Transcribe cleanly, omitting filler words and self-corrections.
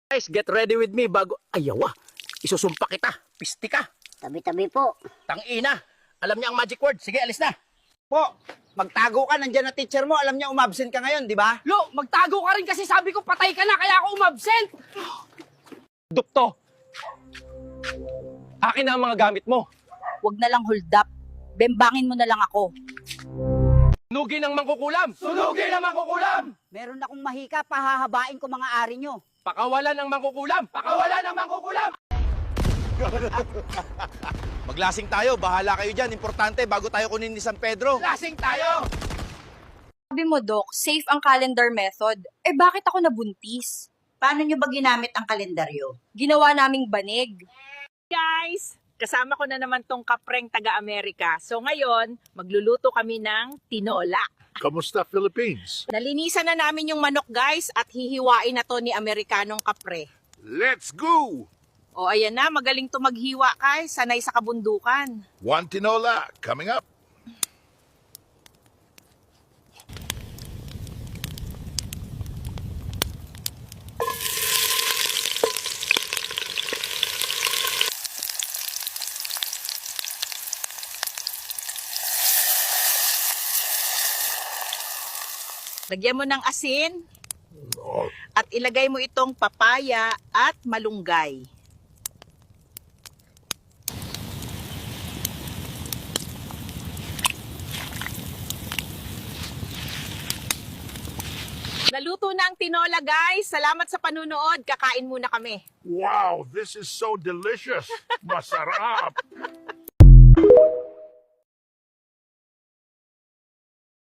Guys, get ready with me bago... Ayawa, isusumpa kita. Pisti ka. Tabi-tabi po. Tangina. Alam niya ang magic word. Sige, alis na. Po, magtago ka. Nandiyan na teacher mo. Alam niya umabsent ka ngayon, di ba? Lo, magtago ka rin kasi sabi ko patay ka na kaya ako umabsent. Dukto! Akin na ang mga gamit mo. Huwag na lang hold up. Bembangin mo na lang ako. Sunugin ang mangkukulam! Sunugin ang mangkukulam! Meron akong mahika, pahahabain ko mga ari nyo. Pakawalan ng mangkukulam! Pakawalan ng mangkukulam! Maglasing tayo, bahala kayo dyan. Importante, bago tayo kunin ni San Pedro. Lasing tayo! Sabi mo, Doc, safe ang calendar method. Eh bakit ako nabuntis? Paano nyo ba ginamit ang kalendaryo? Ginawa naming banig. Guys, kasama ko na naman tong kapreng taga-Amerika. So ngayon, magluluto kami ng tinola. Kamusta, Philippines? Nalinisan na namin yung manok guys at hihiwain na to ni Amerikanong kapre. Let's go! O ayan na, magaling to maghiwa guys, sanay sa kabundukan. One tinola coming up. Lagyan mo ng asin at ilagay mo itong papaya at malunggay. Naluto na ang tinola guys. Salamat sa panunood. Kakain muna kami. Wow, this is so delicious. Masarap.